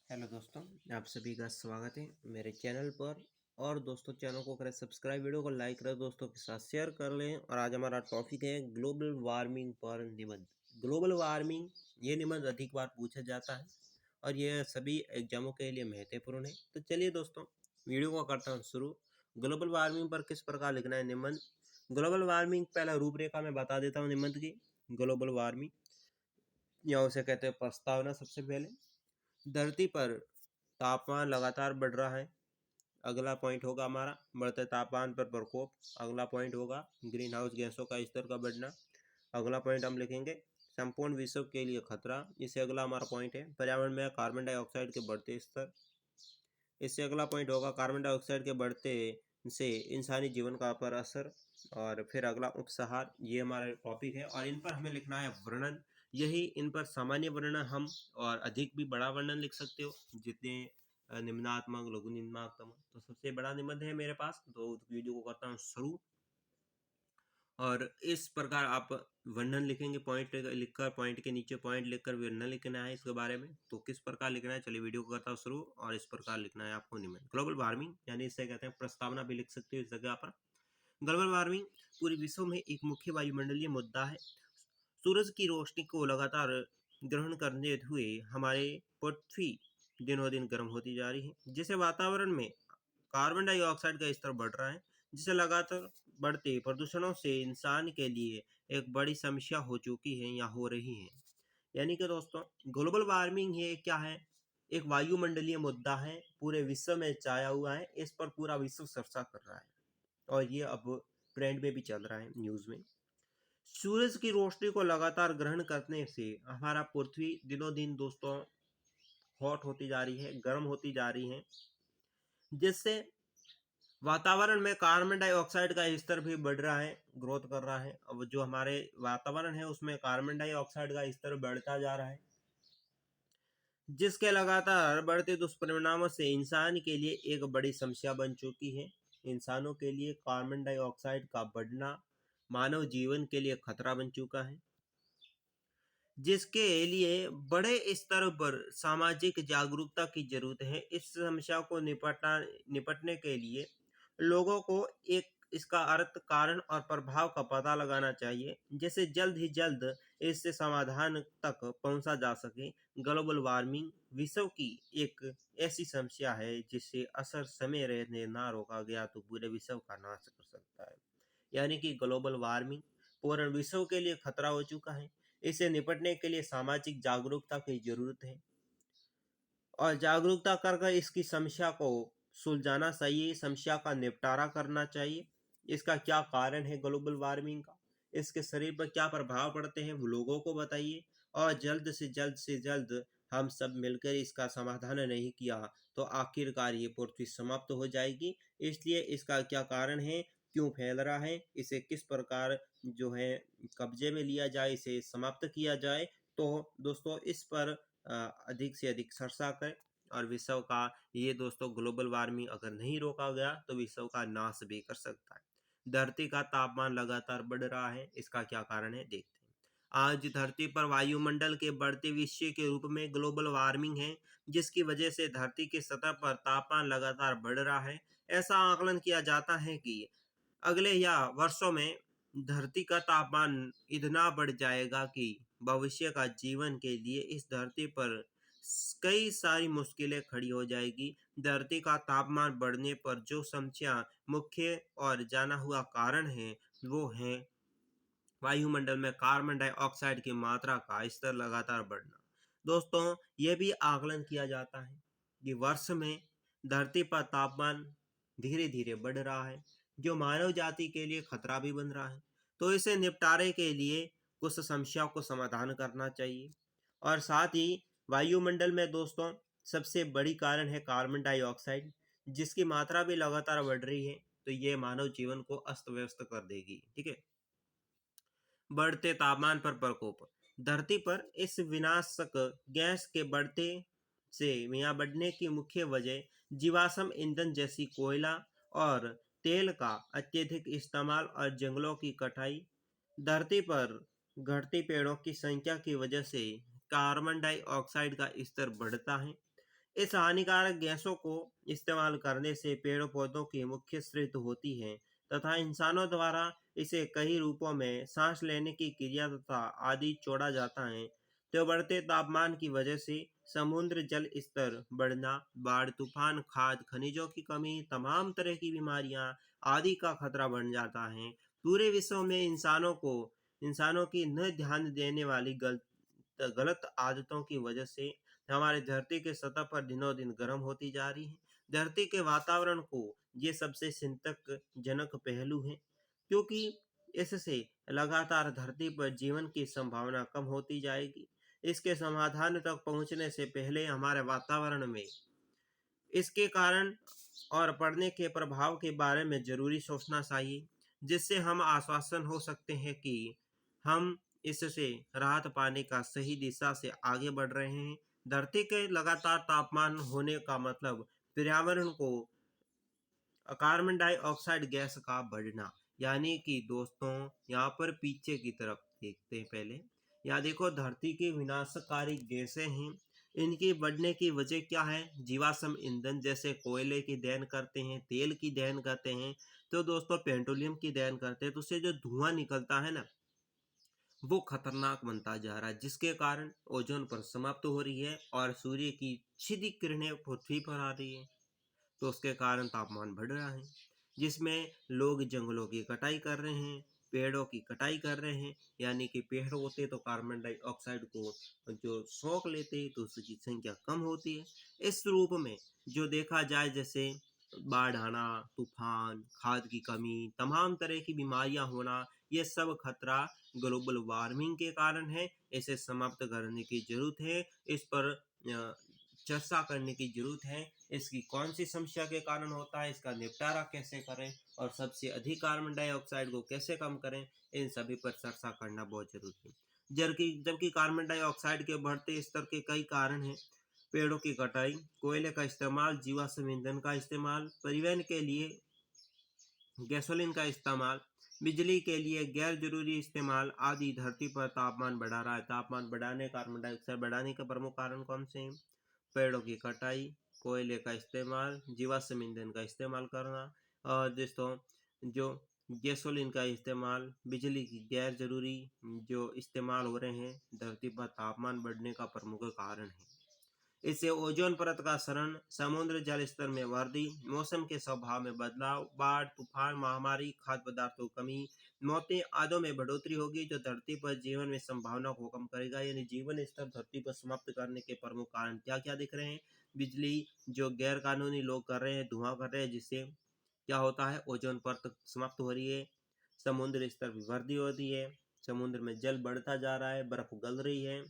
Hello दोस्तों, आप सभी का स्वागत है मेरे चैनल पर। और दोस्तों, चैनल को करें सब्सक्राइब, वीडियो को लाइक करें, दोस्तों के साथ शेयर कर लें। और आज हमारा टॉपिक है ग्लोबल वार्मिंग पर निबंध। ग्लोबल वार्मिंग ये निबंध अधिक बार पूछा जाता है और यह सभी एग्जामों के लिए महत्वपूर्ण है। तो चलिए दोस्तों, वीडियो को करता हूँ शुरू। ग्लोबल वार्मिंग पर किस प्रकार लिखना है निबंध। ग्लोबल वार्मिंग पहला रूपरेखा में बता देता हूँ निबंध की। ग्लोबल वार्मिंग या उसे कहते हैं प्रस्तावना। सबसे पहले, धरती पर तापमान लगातार बढ़ रहा है। अगला पॉइंट होगा हमारा बढ़ते तापमान पर प्रकोप। अगला पॉइंट होगा ग्रीन हाउस गैसों का स्तर का बढ़ना। अगला पॉइंट हम लिखेंगे संपूर्ण विश्व के लिए खतरा। इससे अगला हमारा पॉइंट है पर्यावरण में कार्बन डाइऑक्साइड के बढ़ते स्तर। इससे अगला पॉइंट होगा कार्बन डाइऑक्साइड के बढ़ते से इंसानी जीवन का पर असर। और फिर अगला उपसहार। ये हमारा टॉपिक है और इन पर हमें लिखना है वर्णन। यही इन पर सामान्य वर्णन हम और अधिक भी बड़ा वर्णन लिख सकते हो, जितने निम्नात्मक लघु निम्नात्मक। तो सबसे बड़ा निबंध है मेरे पास, तो वीडियो को करता हूँ शुरू। और इस प्रकार आप वर्णन लिखेंगे, पॉइंट लिखकर, पॉइंट के नीचे पॉइंट लिखकर वर्णन लिखना है इसके बारे में। तो किस प्रकार लिखना है, चलिए वीडियो को करता हूँ शुरू। और इस प्रकार लिखना है आपको निबंध। ग्लोबल वार्मिंग यानी इसे कहते हैं प्रस्तावना भी लिख सकते हो इस जगह पर। ग्लोबल वार्मिंग पूरे विश्व में एक मुख्य वायुमंडलीय मुद्दा है। सूरज की रोशनी को लगातार ग्रहण करने हुए हमारे पृथ्वी दिनों दिन गर्म होती जा रही है, जिससे वातावरण में कार्बन डाइऑक्साइड का स्तर बढ़ रहा है, जिससे लगातार बढ़ते प्रदूषणों से इंसान के लिए एक बड़ी समस्या हो चुकी है या हो रही है। यानी कि दोस्तों, ग्लोबल वार्मिंग ये क्या है, एक वायुमंडलीय मुद्दा है, पूरे विश्व में छाया हुआ है। इस पर पूरा विश्व चर्चा कर रहा है और ये अब ट्रेंड में भी चल रहा है न्यूज़ में। सूरज की रोशनी को लगातार ग्रहण करने से हमारा पृथ्वी दिनों दिन दोस्तों हॉट होती जा रही है, गर्म होती जा रही है, जिससे वातावरण में कार्बन डाइऑक्साइड का स्तर भी बढ़ रहा है, ग्रोथ कर रहा है। अब जो हमारे वातावरण है उसमें कार्बन डाइऑक्साइड का स्तर बढ़ता जा रहा है, जिसके लगातार बढ़ते दुष्परिणामों से इंसान के लिए एक बड़ी समस्या बन चुकी है। इंसानों के लिए कार्बन डाइऑक्साइड का बढ़ना मानव जीवन के लिए खतरा बन चुका है, जिसके लिए बड़े स्तर पर सामाजिक जागरूकता की जरूरत है। इस समस्या को निपटने के लिए लोगों को एक इसका अर्थ, कारण और प्रभाव का पता लगाना चाहिए, जिससे जल्द ही जल्द इससे समाधान तक पहुंचा जा सके। ग्लोबल वार्मिंग विश्व की एक ऐसी समस्या है जिससे असर समय रहने ना रोका गया तो पूरे विश्व का नाश कर सकता है। यानी कि ग्लोबल वार्मिंग पूर्ण विश्व के लिए खतरा हो चुका है। इसे निपटने के लिए सामाजिक जागरूकता की जरूरत है और जागरूकता कर इसकी समस्या को सुलझाना चाहिए, समस्या का निपटारा करना चाहिए। इसका क्या कारण है ग्लोबल वार्मिंग का, इसके शरीर पर क्या प्रभाव पड़ते हैं, वो लोगों को बताइए। और जल्द से जल्द हम सब मिलकर इसका समाधान नहीं किया तो आखिरकार ये पृथ्वी समाप्त हो जाएगी। इसलिए इसका क्या कारण है, क्यों फैल रहा है, इसे किस प्रकार जो है कब्जे में लिया जाए, इसे समाप्त किया जाए। तो दोस्तों, इस पर अधिक से अधिक चर्चा करें। और विश्व का ये दोस्तों, ग्लोबल वार्मिंग अगर नहीं रोका गया तो विश्व का नाश भी कर सकता है। धरती का तापमान लगातार बढ़ रहा है, इसका क्या कारण है देखते हैं। आज धरती पर वायुमंडल के बढ़ते विषय के रूप में ग्लोबल वार्मिंग है, जिसकी वजह से धरती की सतह पर तापमान लगातार बढ़ रहा है। ऐसा आकलन किया जाता है कि अगले या वर्षों में धरती का तापमान इतना बढ़ जाएगा कि भविष्य का जीवन के लिए इस धरती पर कई सारी मुश्किलें खड़ी हो जाएगी। धरती का तापमान बढ़ने पर जो समस्या मुख्य और जाना हुआ कारण है, वो है वायुमंडल में कार्बन डाइऑक्साइड की मात्रा का स्तर लगातार बढ़ना। दोस्तों, यह भी आकलन किया जाता है कि वर्ष में धरती पर तापमान धीरे धीरे बढ़ रहा है, जो मानव जाति के लिए खतरा भी बन रहा है। तो इसे निपटारे के लिए कुछ समस्याओं को समाधान करना चाहिए। और साथ ही वायुमंडल में दोस्तों सबसे बड़ी कारण है कार्बन डाइऑक्साइड, जिसकी मात्रा भी लगातार बढ़ रही है। तो ये मानव जीवन को अस्त व्यस्त कर देगी। ठीक है। बढ़ते तापमान पर प्रकोप। धरती पर इस विनाशक गैस के बढ़ते से या बढ़ने की मुख्य वजह जीवाश्म ईंधन जैसी कोयला और तेल का अत्यधिक इस्तेमाल और जंगलों की कटाई। धरती पर घटती पेड़ों की संख्या की वजह से कार्बन डाइऑक्साइड का स्तर बढ़ता है। इस हानिकारक गैसों को इस्तेमाल करने से पेड़ पौधों की मुख्य स्रोत होती है तथा इंसानों द्वारा इसे कई रूपों में सांस लेने की क्रिया तथा आदि छोड़ा जाता है। तो बढ़ते तापमान की वजह से समुद्र जल स्तर बढ़ना, बाढ़, तूफान, खाद, खनिजों की कमी, तमाम तरह की बीमारियां आदि का खतरा बढ़ जाता है। पूरे विश्व में इंसानों की न ध्यान देने वाली गलत आदतों की वजह से हमारी धरती की सतह पर दिनों दिन गर्म होती जा रही है। धरती के वातावरण को ये सबसे चिंतकजनक पहलू है, क्योंकि इससे लगातार धरती पर जीवन की संभावना कम होती जाएगी। इसके समाधान तक पहुंचने से पहले हमारे वातावरण में इसके कारण और पड़ने के प्रभाव के बारे में ज़रूरी सोचना चाहिए, जिससे हम आश्वासन हो सकते हैं कि हम इससे राहत पाने का सही दिशा से आगे बढ़ रहे हैं। धरती के लगातार तापमान होने का मतलब पर्यावरण को कार्बन डाइऑक्साइड गैस का बढ़ना, यानी कि दोस्तों यहाँ पर पीछे की तरफ देखते हैं पहले। यहाँ देखो धरती की विनाशकारी गैसें हैं। इनकी बढ़ने की वजह क्या है? जीवाश्म ईंधन जैसे कोयले की दहन करते हैं, तेल की दहन करते हैं, तो दोस्तों पेट्रोलियम की दहन करते हैं, तो उससे जो धुआं निकलता है ना, वो खतरनाक बनता जा रहा है, जिसके कारण ओजोन पर समाप्त हो रही है और सूर्य की सीधी किरणें पृथ्वी पर आ रही है। तो उसके कारण तापमान बढ़ रहा है, जिसमें लोग जंगलों की कटाई कर रहे हैं, पेड़ों की कटाई कर रहे हैं, यानी कि पेड़ होते तो कार्बन डाइऑक्साइड को जो सोख लेते तो उसकी संख्या कम होती है। इस रूप में जो देखा जाए, जैसे बाढ़ आना, तूफान, खाद की कमी, तमाम तरह की बीमारियां होना, ये सब खतरा ग्लोबल वार्मिंग के कारण है। इसे समाप्त करने की जरूरत है। इस पर चर्चा करने की जरूरत है। इसकी कौन सी समस्या के कारण होता है, इसका निपटारा कैसे करें और सबसे अधिक कार्बन डाइऑक्साइड को कैसे कम करें, इन सभी पर चर्चा करना बहुत जरूरी है। जबकि कार्बन डाइऑक्साइड के बढ़ते स्तर के कई कारण हैं। पेड़ों की कटाई, कोयले का इस्तेमाल, जीवाश्म ईंधन का इस्तेमाल, परिवहन के लिए गैसोलीन का इस्तेमाल, बिजली के लिए गैर जरूरी इस्तेमाल आदि धरती पर तापमान बढ़ा रहा है। तापमान बढ़ाने, कार्बन डाइऑक्साइड बढ़ाने के प्रमुख कारण कौन से हैं? पेड़ों की कटाई, कोयले का इस्तेमाल, जीवाश्म ईंधन का इस्तेमाल करना, और दोस्तों जो गैसोलीन का इस्तेमाल, बिजली की गैर जरूरी जो इस्तेमाल हो रहे हैं, धरती पर तापमान बढ़ने का प्रमुख कारण है। इससे ओजोन परत का क्षरण, समुद्र जल स्तर में वृद्धि, मौसम के स्वभाव में बदलाव, बाढ़, तूफान, महामारी, खाद्य पदार्थों की कमी, मौतें आदि में बढ़ोतरी होगी, जो धरती पर जीवन में संभावना को कम करेगा। यानी जीवन स्तर धरती पर समाप्त करने के प्रमुख कारण क्या क्या दिख रहे हैं? बिजली जो गैर कानूनी लोग कर रहे हैं, धुआं कर रहे हैं, जिससे क्या होता है? ओजोन परत समाप्त हो रही है, समुद्र स्तर में वृद्धि होती है, समुद्र में जल बढ़ता जा रहा है, बर्फ गल रही है,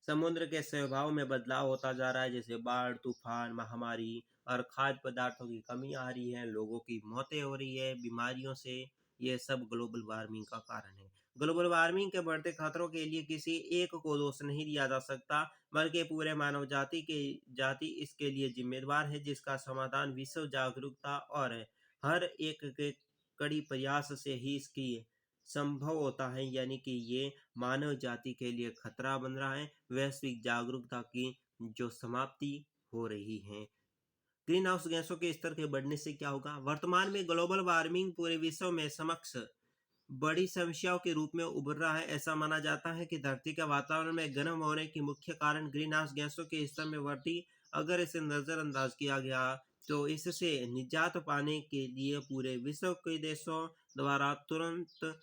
समुद्र के स्वभाव में बदलाव होता जा रहा है, जैसे बाढ़, तूफान, महामारी और खाद्य पदार्थों की कमी आ रही है, लोगों की मौतें हो रही है बीमारियों से। ये सब ग्लोबल वार्मिंग का कारण है। ग्लोबल वार्मिंग के बढ़ते खतरों के लिए किसी एक को दोष नहीं दिया जा सकता, बल्कि पूरे मानव जाति इसके लिए जिम्मेदार है, जिसका समाधान विश्व जागरूकता और हर एक के कड़ी प्रयास से ही इसकी संभव होता है। यानी कि ये मानव जाति के लिए खतरा बन रहा है। वैश्विक जागरूकता की जो समाप्ति हो रही है। ग्रीन हाउस गैसों के स्तर के बढ़ने से क्या होगा? वर्तमान में ग्लोबल वार्मिंग पूरे विश्व में समक्ष बड़ी समस्याओं के रूप में उभर रहा है। ऐसा माना जाता है कि धरती के वातावरण में गर्म होने के मुख्य कारण ग्रीन हाउस गैसों के स्तर में वृद्धि। अगर इसे नजरअंदाज किया गया तो इससे निजात पाने के लिए पूरे विश्व के देशों द्वारा तुरंत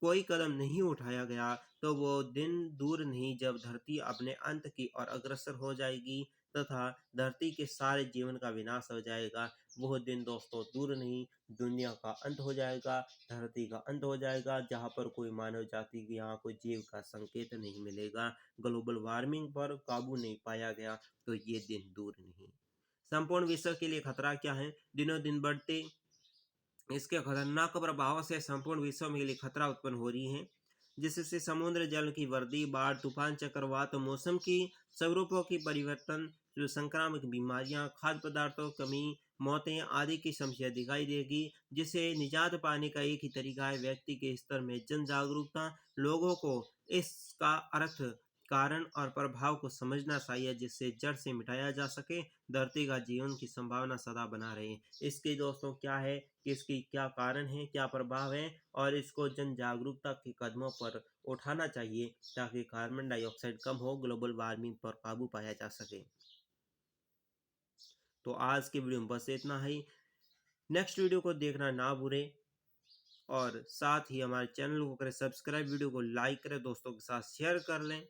कोई कदम नहीं उठाया गया, तो वो दिन दूर नहीं जब धरती अपने अंत की ओर अग्रसर हो जाएगी तथा धरती के सारे जीवन का विनाश हो जाएगा। वह दिन दोस्तों दूर नहीं, दुनिया का अंत हो जाएगा, धरती का अंत हो जाएगा, जहाँ पर कोई मानव जाति की यहाँ कोई जीव का संकेत नहीं मिलेगा। ग्लोबल वार्मिंग पर काबू नहीं पाया गया तो ये दिन दूर नहीं। संपूर्ण विश्व के लिए खतरा क्या है? दिनों दिन बढ़ते इसके खतरनाक प्रभाव से संपूर्ण विश्व में लिए खतरा उत्पन्न हो रही है, जिससे समुद्र जल की वृद्धि, बाढ़, तूफान, चक्रवात, मौसम की स्वरूपों की परिवर्तन, जो संक्रामक बीमारियां, खाद्य पदार्थों की कमी, मौतें आदि की समस्या दिखाई देगी। जिसे निजात पाने का एक ही तरीका है व्यक्ति के स्तर में जन जागरूकता, लोगों को इसका अर्थ कारण और प्रभाव को समझना चाहिए, जिससे जड़ से मिटाया जा सके, धरती का जीवन की संभावना सदा बना रहे। इसके दोस्तों क्या है कि इसकी क्या कारण है, क्या प्रभाव है, और इसको जन जागरूकता के कदमों पर उठाना चाहिए ताकि कार्बन डाइऑक्साइड कम हो, ग्लोबल वार्मिंग पर काबू पाया जा सके। तो आज की वीडियो में बस इतना ही। नेक्स्ट वीडियो को देखना ना भूलें और साथ ही हमारे चैनल को करें सब्सक्राइब, वीडियो को लाइक करें, दोस्तों के साथ शेयर कर लें।